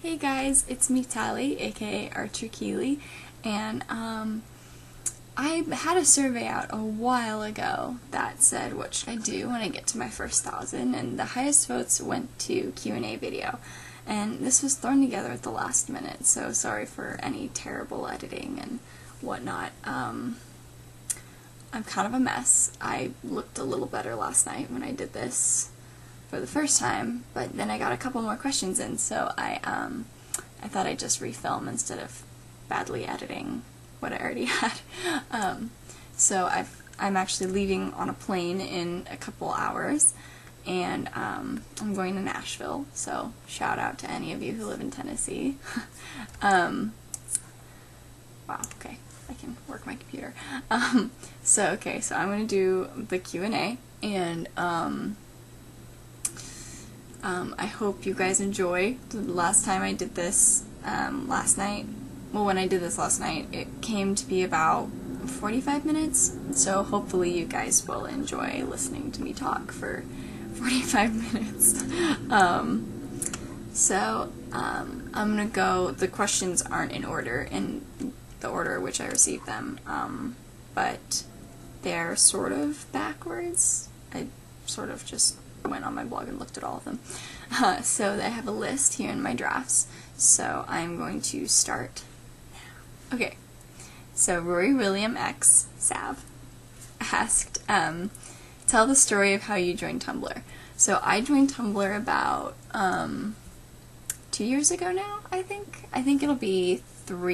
Hey guys, it's me Tali, aka Archer Keeley, and I had a survey out a while ago that said what should I do when I get to my first 1,000, and the highest votes went to Q&A video. And this was thrown together at the last minute, so sorry for any terrible editing and whatnot. I'm kind of a mess. I looked a little better last night when I did this for the first time, but then I got a couple more questions in, so I thought I'd just refilm instead of badly editing what I already had. So I'm actually leaving on a plane in a couple hours, and I'm going to Nashville, so shout out to any of you who live in Tennessee. Wow, okay, I can work my computer. So I'm going to do the Q&A, and I hope you guys enjoy. The last time I did this when I did this last night, it came to be about 45 minutes, so hopefully you guys will enjoy listening to me talk for 45 minutes. I'm gonna go, the questions aren't in order, in the order which I received them, but they're sort of backwards. I sort of just went on my blog and looked at all of them. So I have a list here in my drafts, so I'm going to start now. Okay, so Rory William X, Sav, asked, tell the story of how you joined Tumblr. So I joined Tumblr about 2 years ago now, I think. I think it'll be 2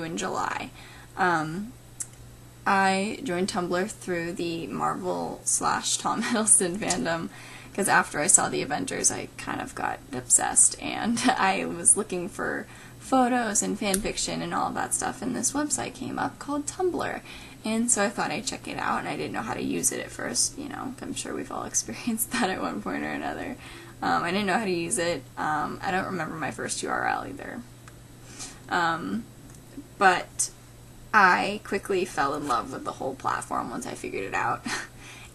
in July. I joined Tumblr through the Marvel/Tom Hiddleston fandom, because after I saw the Avengers I kind of got obsessed, and I was looking for photos and fanfiction and all of that stuff, and this website came up called Tumblr, and so I thought I'd check it out, and I didn't know how to use it at first. You know, I'm sure we've all experienced that at one point or another. I didn't know how to use it. I don't remember my first URL either. But I quickly fell in love with the whole platform once I figured it out.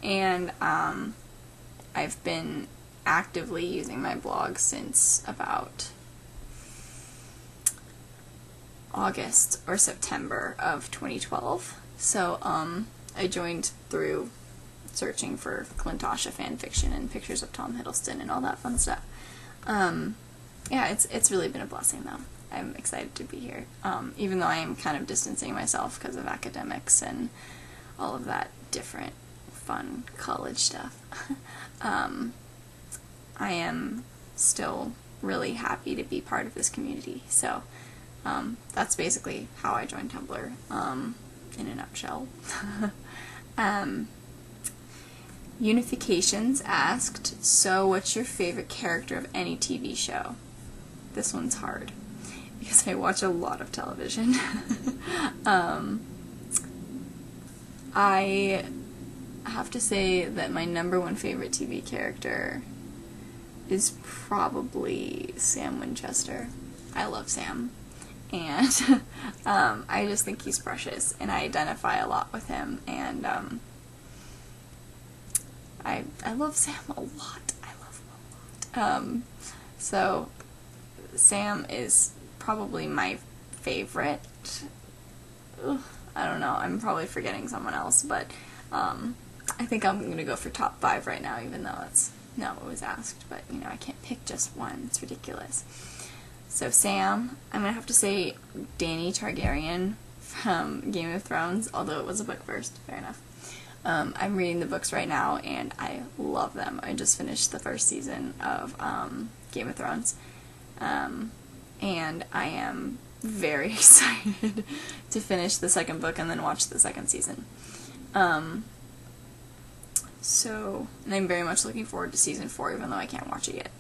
And I've been actively using my blog since about August or September of 2012. So I joined through searching for Clintasha fanfiction and pictures of Tom Hiddleston and all that fun stuff. Yeah, it's really been a blessing though. I'm excited to be here, even though I am kind of distancing myself because of academics and all of that different fun college stuff. I am still really happy to be part of this community, so that's basically how I joined Tumblr, in a nutshell. Unifications asked, so what's your favorite character of any TV show? This one's hard, because I watch a lot of television. I have to say that my #1 favorite TV character is probably Sam Winchester. I love Sam, and I just think he's precious, and I identify a lot with him, and I love Sam a lot. I love him a lot. So Sam is probably my favorite. Ugh, I don't know, I'm probably forgetting someone else, but I think I'm going to go for top 5 right now, even though that's not what was asked, but you know, I can't pick just one, it's ridiculous. So Sam, I'm going to have to say Dany Targaryen from Game of Thrones, although it was a book first, fair enough. I'm reading the books right now, and I love them. I just finished the first season of Game of Thrones, and I am very excited to finish the second book and then watch the second season. And I'm very much looking forward to season 4, even though I can't watch it yet.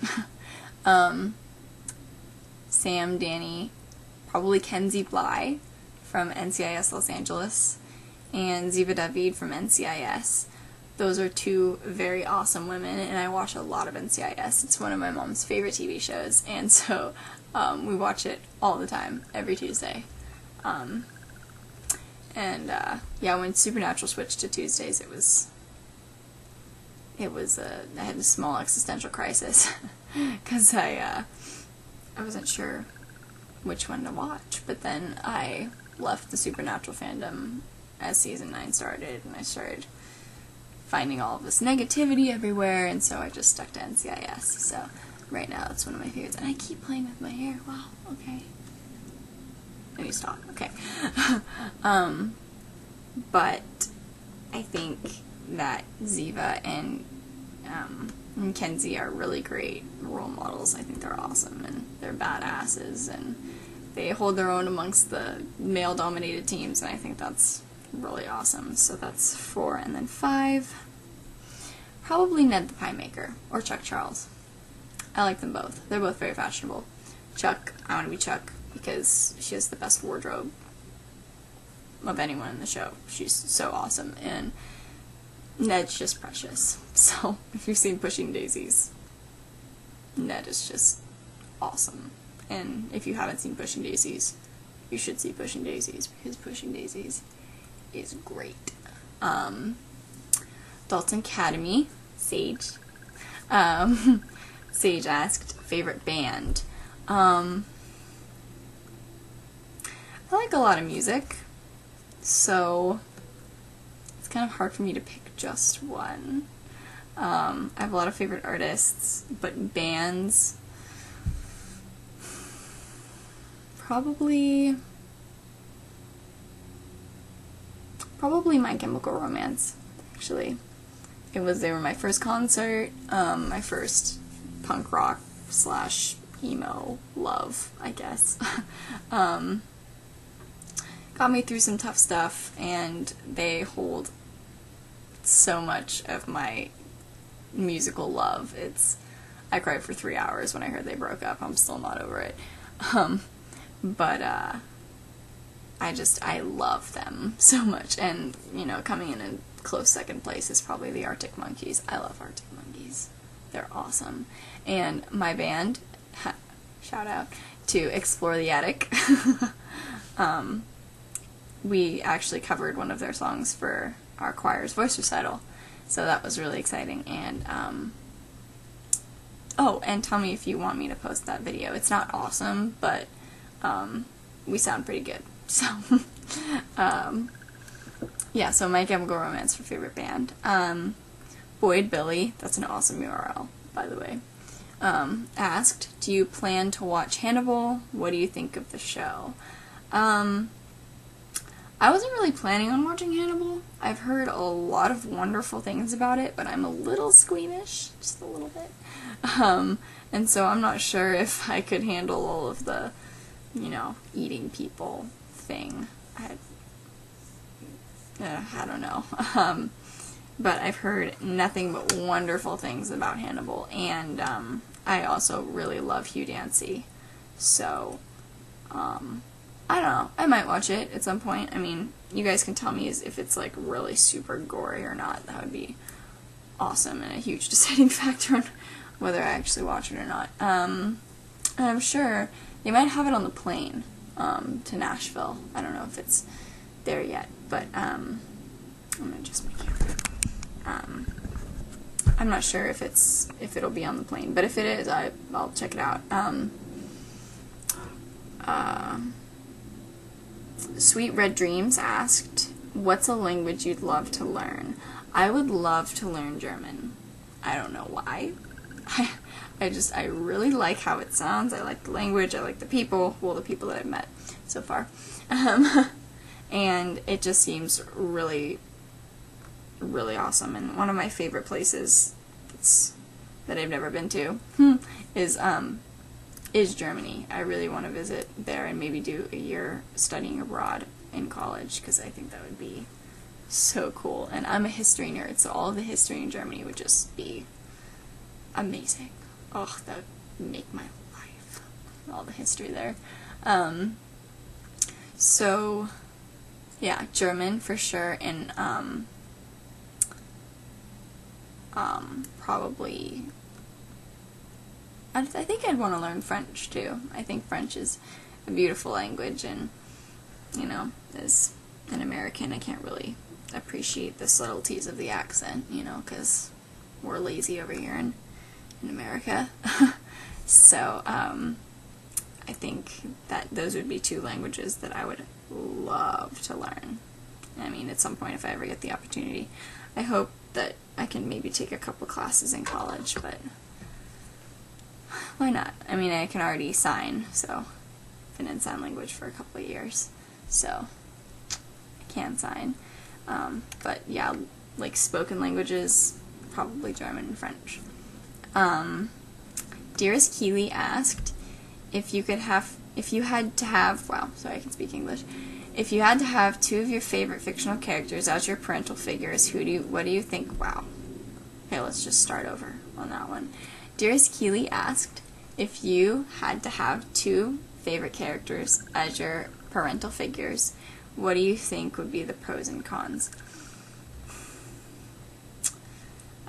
Sam, Dany, probably Kenzie Bly from NCIS Los Angeles, and Ziva David from NCIS. Those are 2 very awesome women, and I watch a lot of NCIS. It's one of my mom's favorite TV shows, and so we watch it all the time, every Tuesday. Yeah, when Supernatural switched to Tuesdays, it was I had a small existential crisis because I wasn't sure which one to watch, but then I left the Supernatural fandom as season 9 started, and I started finding all of this negativity everywhere, and so I just stuck to NCIS. So right now that's one of my favorites, and I keep playing with my hair. Wow, okay. I need to stop. Okay. But I think that Ziva and Kenzie are really great role models. I think they're awesome, and they're badasses, and they hold their own amongst the male-dominated teams, and I think that's really awesome. So that's 4, and then 5, probably Ned the Pie Maker, or Chuck Charles. I like them both. They're both very fashionable. Chuck, I want to be Chuck, because she has the best wardrobe of anyone in the show. She's so awesome, and Ned's just precious. So, if you've seen Pushing Daisies, Ned is just awesome. And if you haven't seen Pushing Daisies, you should see Pushing Daisies, because Pushing Daisies is great. Dalton Academy, Sage. Sage asked, favorite band. I like a lot of music, so it's kind of hard for me to pick just one. I have a lot of favorite artists, but bands, probably My Chemical Romance, actually. They were my first concert, my first punk rock / emo love, I guess. Got me through some tough stuff, and they hold so much of my musical love. I cried for 3 hours when I heard they broke up. I'm still not over it. But I love them so much, and, coming in a close second place is probably the Arctic Monkeys. I love Arctic Monkeys. They're awesome. And my band, shout out to Explore the Attic, we actually covered one of their songs for our choir's voice recital, so that was really exciting. And and tell me if you want me to post that video. It's not awesome, but we sound pretty good. So yeah, so My Chemical Romance for favorite band. Boyd Billy, that's an awesome URL, by the way, asked, do you plan to watch Hannibal? What do you think of the show? I wasn't really planning on watching Hannibal. I've heard a lot of wonderful things about it, but I'm a little squeamish, just a little bit. And so I'm not sure if I could handle all of the, eating people thing. I don't know. But I've heard nothing but wonderful things about Hannibal, and I also really love Hugh Dancy. So, I don't know. I might watch it at some point. I mean, you guys can tell me if it's like really super gory or not. That would be awesome and a huge deciding factor on whether I actually watch it or not. And I'm sure they might have it on the plane to Nashville. I don't know if it's there yet, but I'm gonna adjust my camera. I'm not sure if it'll be on the plane, but if it is, I'll check it out. Sweet Red Dreams asked, what's a language you'd love to learn? I would love to learn German. I don't know why. I really like how it sounds. I like the language. I like the people. Well, the people that I've met so far. And it just seems really, really awesome. And one of my favorite places that I've never been to is Germany. I really want to visit there and maybe do a year studying abroad in college, because I think that would be so cool. And I'm a history nerd, so all of the history in Germany would just be amazing. Oh, that would make my life. All the history there. So, yeah, German for sure, and probably, I think I'd want to learn French too. I think French is a beautiful language, and, as an American, I can't really appreciate the subtleties of the accent, because we're lazy over here in America. So, I think that those would be 2 languages that I would love to learn. I mean, at some point, if I ever get the opportunity. I hope that I can maybe take a couple classes in college, but why not? I mean, I can already sign, so I've been in sign language for a couple of years, so I can sign. But yeah, like spoken languages, probably German and French. Dearest Keely asked, if you had to have, wow, sorry, I can speak English. If you had to have 2 of your favorite fictional characters as your parental figures, what do you think? Wow. Okay, let's just start over on that one. Dearest Keely asked, if you had to have 2 favorite characters as your parental figures, what do you think would be the pros and cons?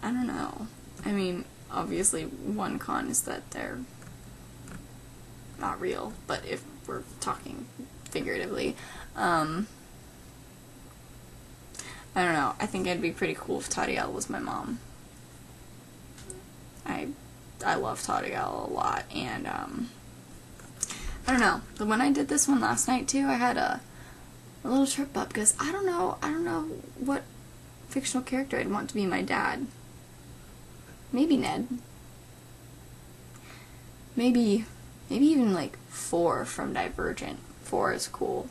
I don't know. I mean, obviously one con is that they're not real, but if we're talking figuratively, I don't know. I think it'd be pretty cool if Tali was my mom. I love Tali a lot, and I don't know. But when I did this one last night too, I had a little trip up because I don't know what fictional character I'd want to be my dad. Maybe Ned. Maybe even like 4 from Divergent. 4 is cool.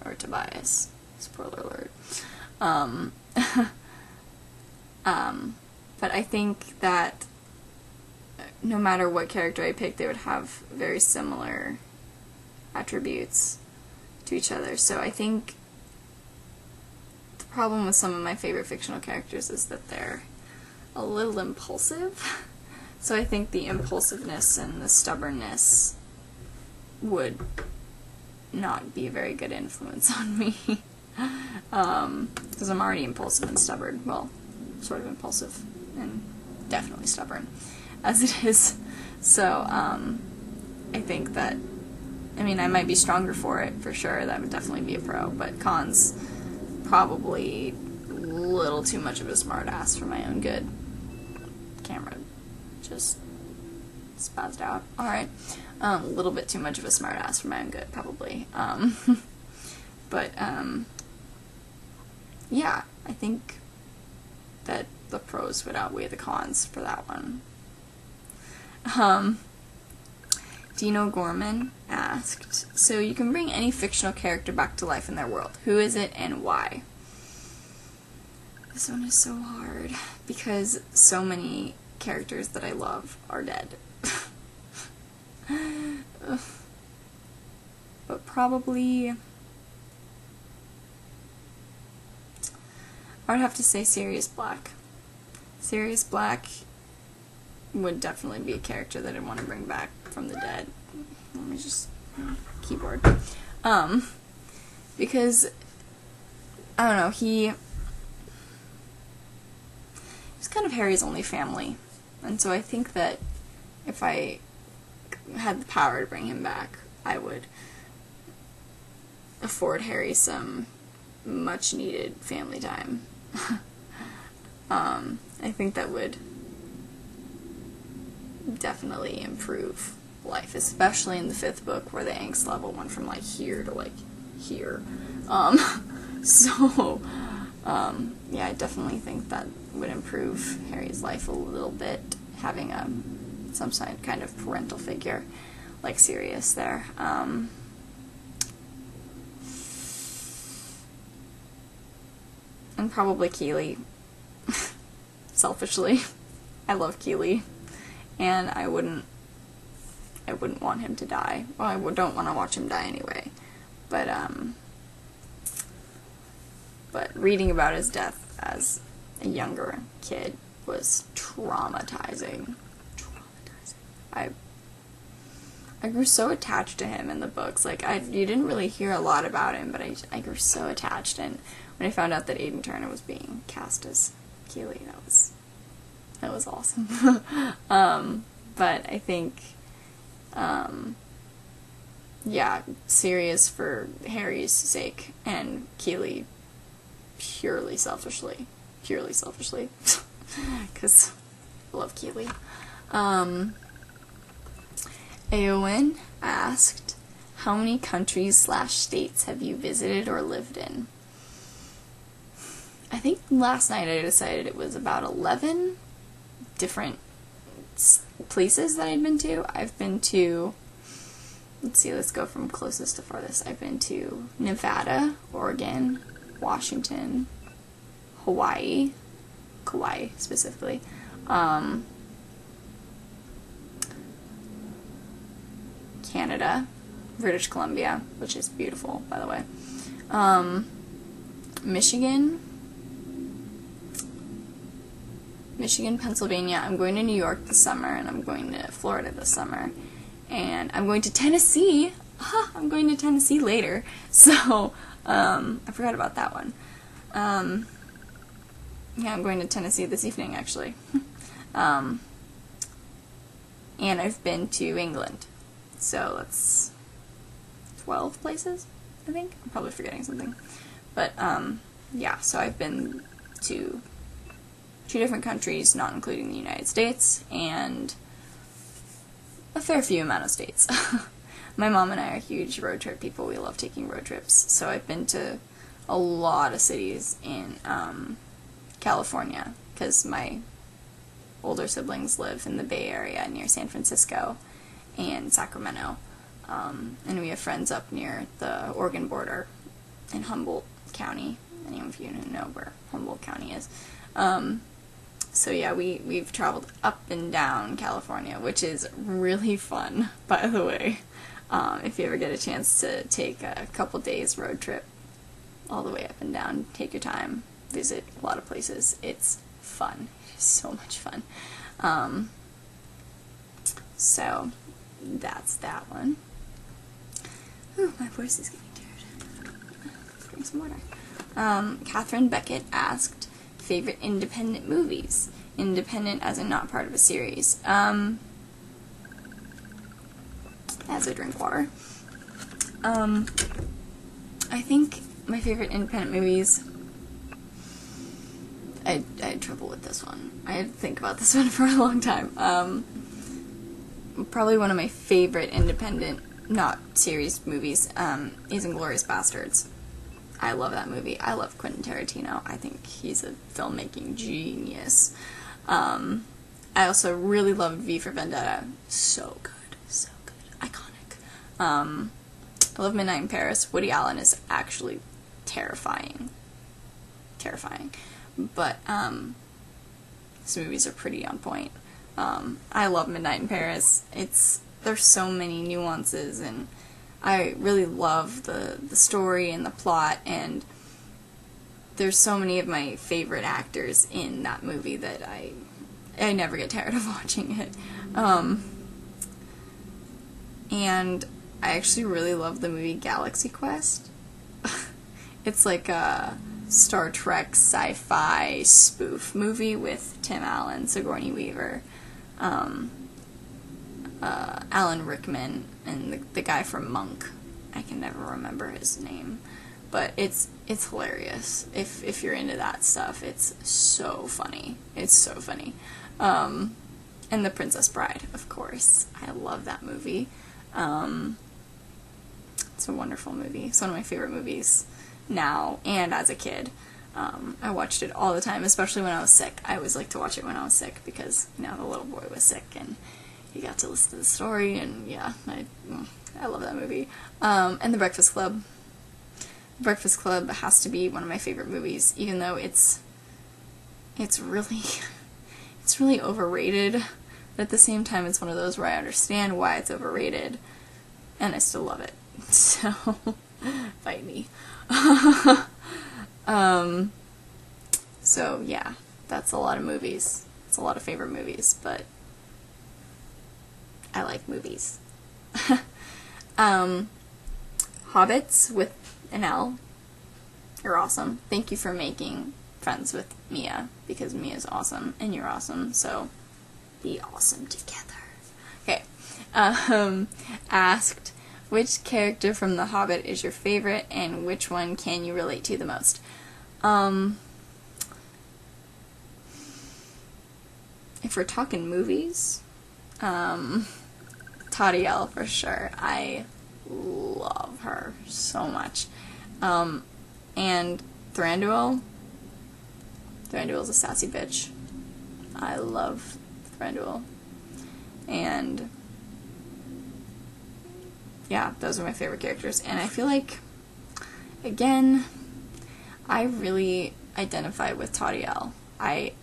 Or Tobias. Spoiler alert. But I think that no matter what character I pick, they would have very similar attributes to each other. So I think the problem with some of my favorite fictional characters is that they're a little impulsive. So I think the impulsiveness and the stubbornness would not be a very good influence on me. Because I'm already impulsive and stubborn. Well, sort of impulsive and definitely stubborn as it is. So I think that, I mean, I might be stronger for it, for sure. That would definitely be a pro. But cons, probably a little too much of a smartass for my own good. Camera just spazzed out. Alright. A little bit too much of a smartass for my own good, probably. But, yeah, I think that the pros would outweigh the cons for that one. Dino Gorman asked, so you can bring any fictional character back to life in their world. Who is it and why? This one is so hard because so many characters that I love are dead. But probably I would have to say Sirius Black. Sirius Black would definitely be a character that I'd want to bring back from the dead. Let me just keyboard. Because I don't know, he's kind of Harry's only family. And so I think that if I had the power to bring him back, I would afford Harry some much needed family time. I think that would definitely improve life, especially in the 5th book where the angst level went from like here to like here. Yeah, I definitely think that would improve Harry's life a little bit, having some kind of parental figure like Sirius there. And probably Keely. Selfishly, I love Keely, and I wouldn't want him to die. Well, I don't want to watch him die anyway. But reading about his death as a younger kid was traumatizing. I grew so attached to him in the books. Like, you didn't really hear a lot about him, but I grew so attached. And when I found out that Aidan Turner was being cast as Keely, that was awesome. But I think, yeah, Sirius for Harry's sake, and Keely purely selfishly. Because I love Keely. Aowen asked, how many countries/states have you visited or lived in? I think last night I decided it was about 11 different places that I'd been to. I've been to, let's go from closest to farthest. I've been to Nevada, Oregon, Washington, Hawaii, Kauai specifically, Canada, British Columbia, which is beautiful, by the way, Michigan, Pennsylvania. I'm going to New York this summer, and I'm going to Florida this summer, and I'm going to Tennessee. I'm going to Tennessee later, so I forgot about that one. Yeah, I'm going to Tennessee this evening, actually. And I've been to England, so that's 12 places, I think. I'm probably forgetting something, but yeah, so I've been to 2 different countries, not including the United States, and a fair few amount of states. My mom and I are huge road trip people. We love taking road trips, so I've been to a lot of cities in California, because my older siblings live in the Bay Area near San Francisco and Sacramento, and we have friends up near the Oregon border in Humboldt County. Any of you know where Humboldt County is. So yeah, we've traveled up and down California, which is really fun, by the way. If you ever get a chance to take a couple days road trip all the way up and down, take your time, visit a lot of places. It's fun. It is so much fun. So that's that one. Ooh, my voice is getting tired. Let's drink some water. Catherine Beckett asked, favorite independent movies. Independent as in not part of a series. As I drink water. I think my favorite independent movies, I had trouble with this one. I had to think about this one for a long time. Probably one of my favorite independent, not series movies, is Inglourious Basterds. I love that movie. I love Quentin Tarantino. I think he's a filmmaking genius. I also really loved V for Vendetta. So good. So good. Iconic. I love Midnight in Paris. Woody Allen is actually terrifying. Terrifying. But, these movies are pretty on point. I love Midnight in Paris. There's so many nuances, and I really love the story and the plot, and there's so many of my favorite actors in that movie that I never get tired of watching it. And I actually really love the movie Galaxy Quest. It's like a Star Trek sci-fi spoof movie with Tim Allen, Sigourney Weaver, Alan Rickman, and the guy from Monk. I can never remember his name, but it's hilarious. If you're into that stuff, it's so funny. It's so funny. And The Princess Bride, of course. I love that movie. It's a wonderful movie. It's one of my favorite movies now and as a kid. I watched it all the time, especially when I was sick. I always liked to watch it when I was sick because, the little boy was sick and you got to listen to the story, and yeah, I love that movie. And The Breakfast Club. The Breakfast Club has to be one of my favorite movies, even though it's really overrated. But at the same time, it's one of those where I understand why it's overrated, and I still love it. So, fight me. So yeah, that's a lot of movies. It's a lot of favorite movies, but I like movies. Hobbits with an L. You're awesome. Thank you for making friends with Mia, because Mia's awesome and you're awesome, so be awesome together. Okay. Asked, which character from The Hobbit is your favorite, and which one can you relate to the most? if we're talking movies, Tali for sure. I love her so much. And Thranduil. Thranduil's a sassy bitch. I love Thranduil. And yeah, those are my favorite characters. And I feel like, again, I really identify with Tadiel. I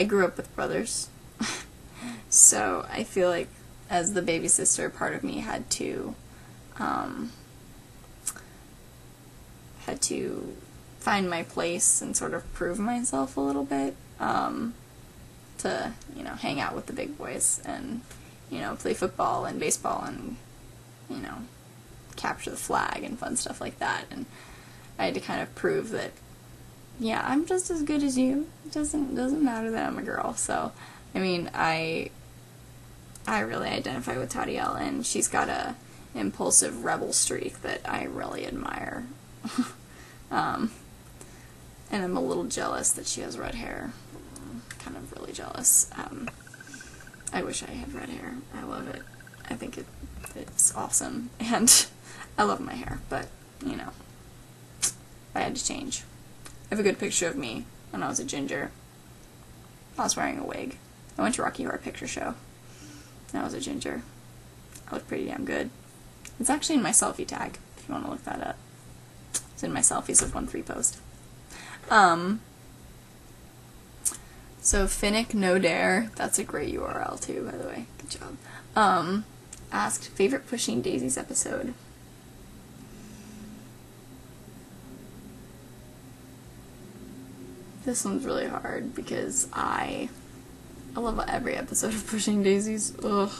grew up with brothers, so I feel like as the baby sister, part of me had to find my place and sort of prove myself a little bit, to, you know, hang out with the big boys and, you know, play football and baseball and, you know, capture the flag and fun stuff like that. And I had to kind of prove that, yeah, I'm just as good as you. It doesn't matter that I'm a girl. So, I mean, I really identify with Tadiel, and she's got a impulsive rebel streak that I really admire. And I'm a little jealous that she has red hair. I'm kind of really jealous. I wish I had red hair. I love it. I think it's awesome, and I love my hair, but, you know, I had to change. I have a good picture of me when I was a ginger. I was wearing a wig. I went to Rocky Horror Picture Show, and I was a ginger. I looked pretty damn good. It's actually in my selfie tag, if you want to look that up. It's in my selfies of 1-3 post. So Finnick No Dare, that's a great URL too, by the way. Good job. Asked, favorite Pushing Daisies episode? This one's really hard because I love every episode of Pushing Daisies. Ugh.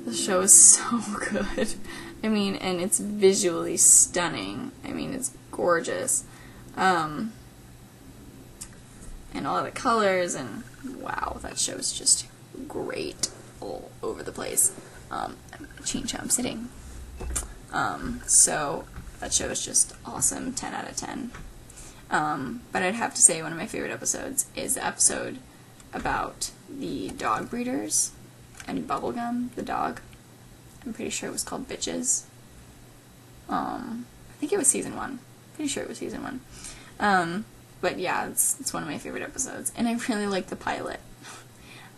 The show is so good. I mean, and it's visually stunning. I mean, it's gorgeous. And all the colors, and wow, that show is just great all over the place. I'm gonna change how I'm sitting. So that show is just awesome, 10 out of 10. But I'd have to say one of my favorite episodes is the episode about the dog breeders and Bubblegum, the dog. I'm pretty sure it was called Bitches. I think it was season 1. Pretty sure it was season 1. But yeah, it's one of my favorite episodes, and I really like the pilot.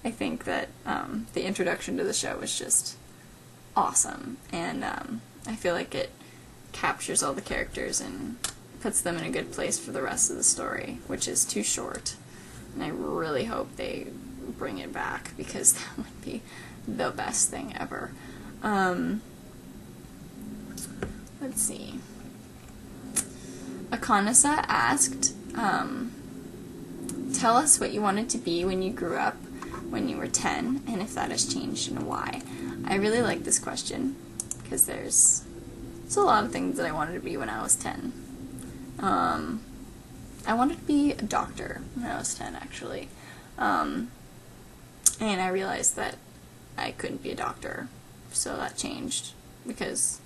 I think that the introduction to the show was just awesome, and I feel like it captures all the characters and puts them in a good place for the rest of the story, which is too short. And I really hope they bring it back, because that would be the best thing ever. Let's see. Akanasa asked, tell us what you wanted to be when you grew up when you were 10, and if that has changed and why. I really like this question, because there's a lot of things that I wanted to be when I was 10. I wanted to be a doctor when I was 10, actually. And I realized that I couldn't be a doctor, so that changed because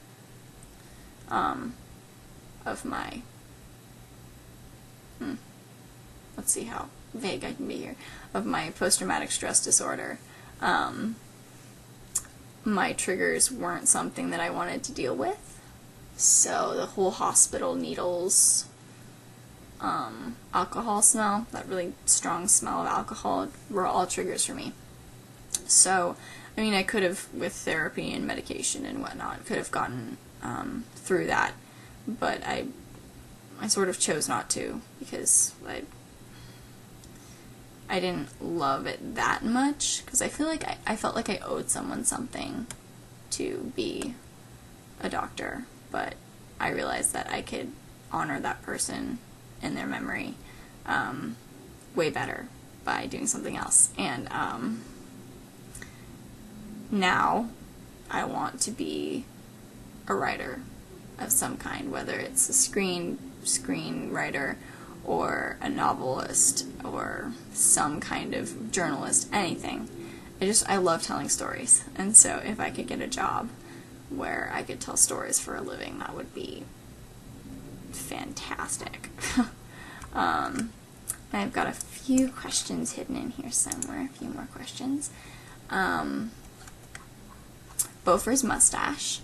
of my... let's see how vague I can be here. Of my post-traumatic stress disorder. My triggers weren't something that I wanted to deal with. So the whole hospital needles, alcohol smell, that really strong smell of alcohol, were all triggers for me. So, I mean, I could have, with therapy and medication and whatnot, could have gotten through that, but I sort of chose not to, because I didn't love it that much, because I feel like I felt like I owed someone something to be a doctor, but I realized that I could honor that person in their memory way better by doing something else. And now I want to be a writer of some kind, whether it's a screenwriter or a novelist or some kind of journalist, anything. I love telling stories, and so if I could get a job where I could tell stories for a living, that would be fantastic. I've got a few questions hidden in here somewhere, a few more questions. Bofer's Mustache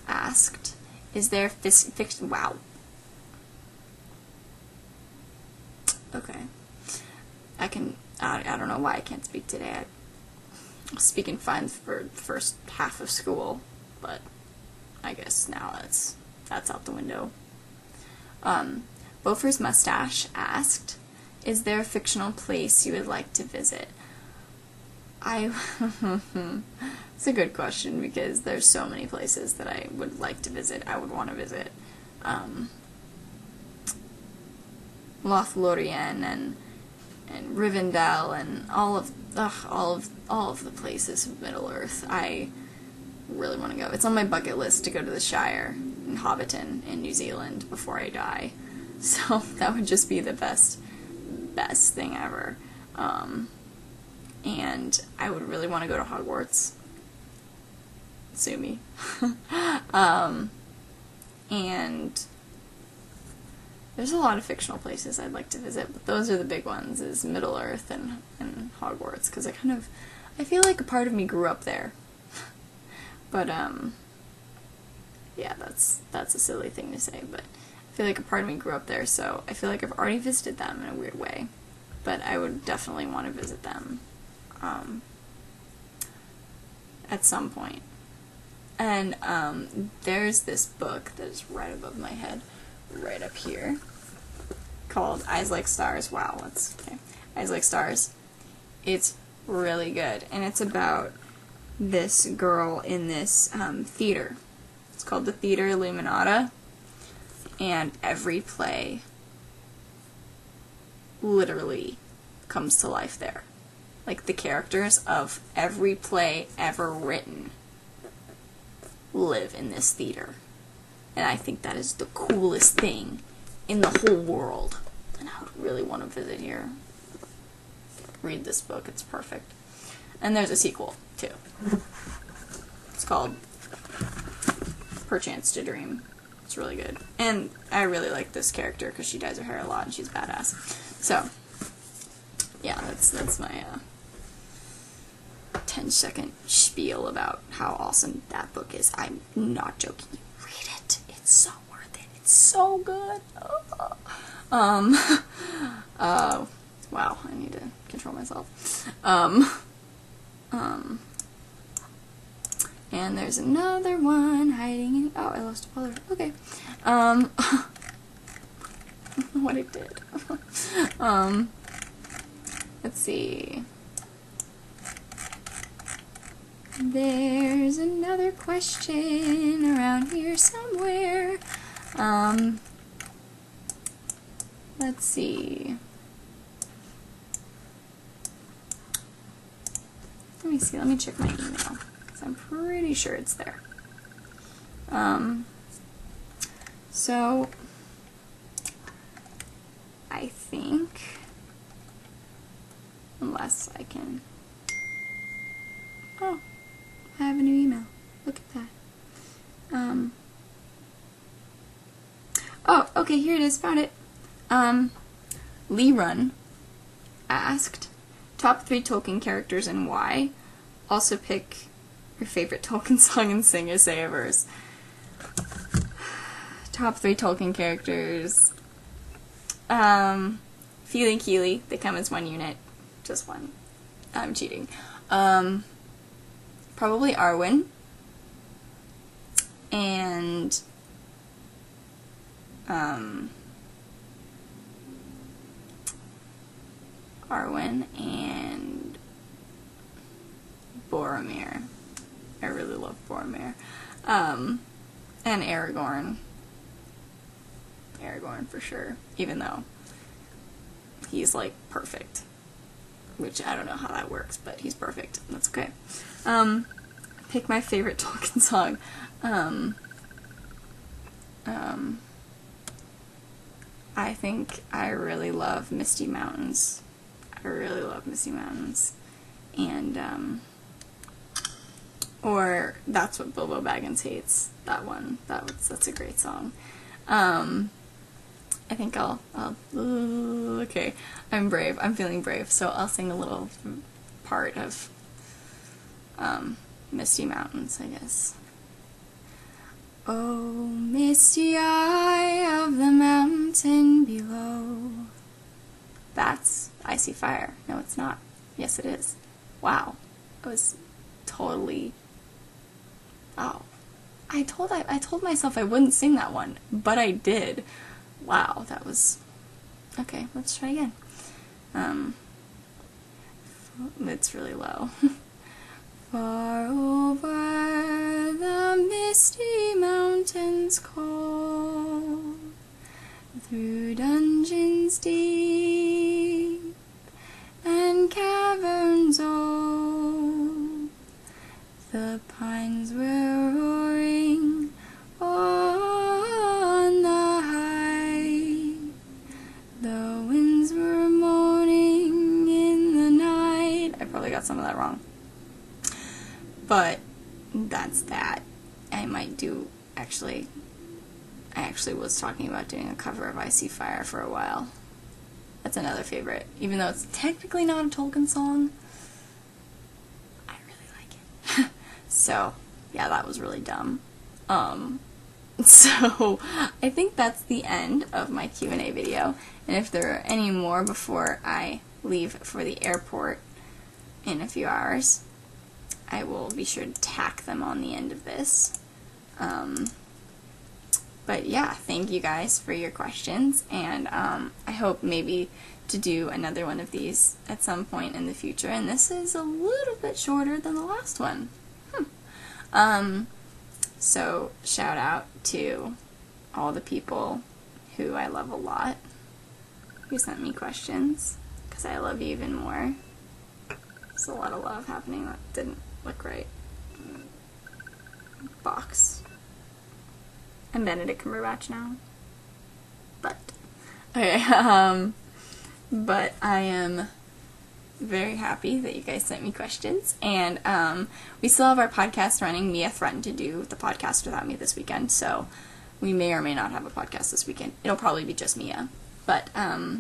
asked, is there fiction? Wow. Okay. I don't know why I can't speak today. I was speaking fine for the first half of school, but I guess now that's out the window. Bofer's Mustache asked, is there a fictional place you would like to visit? It's a good question, because there's so many places that I would like to visit, I would want to visit. Lothlorien and Rivendell and all of the places of Middle Earth. I really want to go. It's on my bucket list to go to the Shire in Hobbiton in New Zealand before I die. So that would just be the best thing ever. And I would really want to go to Hogwarts. Sue me. And there's a lot of fictional places I'd like to visit, but those are the big ones, is Middle Earth and Hogwarts, because I feel like a part of me grew up there. But, yeah, that's a silly thing to say, but I feel like a part of me grew up there, so I feel like I've already visited them in a weird way. But I would definitely want to visit them, at some point. And, there's this book that is right above my head, right up here, called Eyes Like Stars. Wow, that's okay. Eyes Like Stars. It's really good, and it's about this girl in this theater. It's called the Theater Illuminata, and every play literally comes to life there. Like, the characters of every play ever written live in this theater. And I think that is the coolest thing in the whole world. And I would really want to visit here. Read this book, it's perfect. And there's a sequel, too. It's called Perchance to Dream. It's really good. And I really like this character because she dyes her hair a lot and she's badass. So, yeah, that's my 10-second spiel about how awesome that book is. I'm not joking. Read it. It's so worth it. It's so good. Wow, I need to control myself. And there's another one hiding in, oh, I lost a follower. Okay. I don't know what it did. Let's see. There's another question around here somewhere. Let's see. Let me check my email, because I'm pretty sure it's there. So, I think, unless I can, oh, I have a new email. Look at that. Oh, okay, here it is. Found it. Lee Run asked, top 3 Tolkien characters and why? Also pick your favorite Tolkien song and sing or say a verse. Top 3 Tolkien characters. Feely and Keely, they come as one unit. Just one. I'm cheating. Probably Arwen. And, Arwen and Boromir. I really love Boromir. And Aragorn. Aragorn for sure. Even though he's like perfect. Which I don't know how that works, but he's perfect. That's okay. Pick my favorite Tolkien song. I think I really love Misty Mountains. I really love Misty Mountains. And, or That's What Bilbo Baggins Hates. That one. That's a great song. I think okay, I'm brave. I'm feeling brave, so I'll sing a little part of Misty Mountains, I guess. Oh, misty eye of the mountain below. That's Icy Fire. No, it's not. Yes, it is. Wow. I was totally... Oh. I told myself I wouldn't sing that one, but I did. Wow, that was... Okay, let's try again. It's really low. Far over the misty mountains cold, through dungeons deep and caverns old, the pines were roaring on the height, the winds were moaning in the night. I probably got some of that wrong. But that's that. I actually was talking about doing a cover of Icy Fire for a while. That's another favorite. Even though it's technically not a Tolkien song, I really like it. So, yeah, that was really dumb. So, I think that's the end of my Q&A video. And if there are any more before I leave for the airport in a few hours, I will be sure to tack them on the end of this. But yeah, thank you guys for your questions, and I hope maybe to do another one of these at some point in the future. And this is a little bit shorter than the last one. So shout out to all the people who I love a lot who sent me questions, because I love you even more. There's a lot of love happening. That didn't look right. Box. I'm Benedict Cumberbatch now. But, okay, but I am very happy that you guys sent me questions, and we still have our podcast running. Mia threatened to do the podcast without me this weekend, so we may or may not have a podcast this weekend. It'll probably be just Mia, but I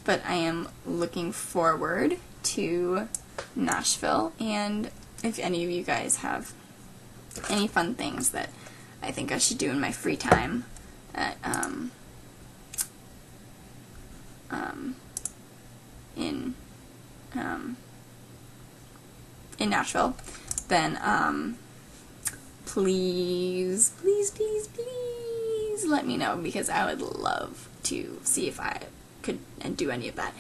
am looking forward to Nashville, and if any of you guys have any fun things that I think I should do in my free time at, in Nashville, then please let me know, because I would love to see if I could do any of that.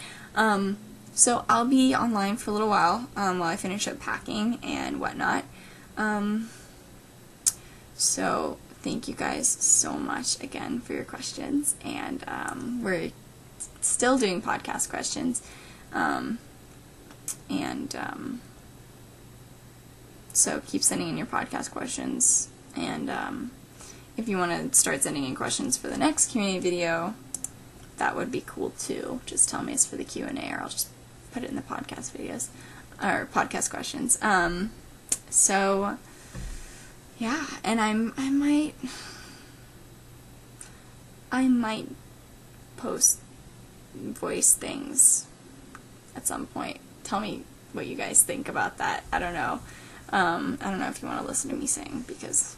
So I'll be online for a little while while I finish up packing and whatnot. So thank you guys so much again for your questions, and we're still doing podcast questions, so keep sending in your podcast questions, and if you want to start sending in questions for the next Q&A video, that would be cool too. Just tell me it's for the Q&A, or I'll just put it in the podcast videos, or podcast questions. So yeah, and I might post voice things at some point. Tell me what you guys think about that. I don't know. I don't know if you want to listen to me sing, because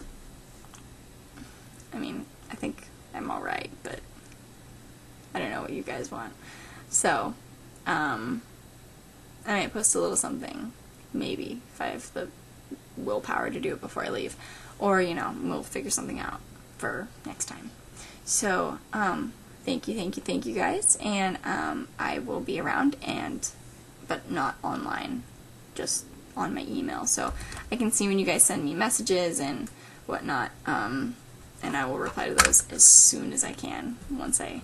I mean, I think I'm alright, but I don't know what you guys want. So, I might post a little something, maybe, if I have the willpower to do it before I leave. Or, you know, we'll figure something out for next time. So, thank you guys, and I will be around, but not online, just on my email, so I can see when you guys send me messages and whatnot, and I will reply to those as soon as I can, once I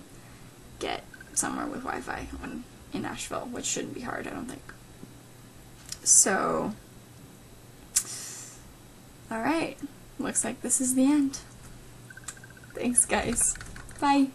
get somewhere with Wi-Fi in Nashville, which shouldn't be hard, I don't think. So, alright, looks like this is the end. Thanks, guys. Bye.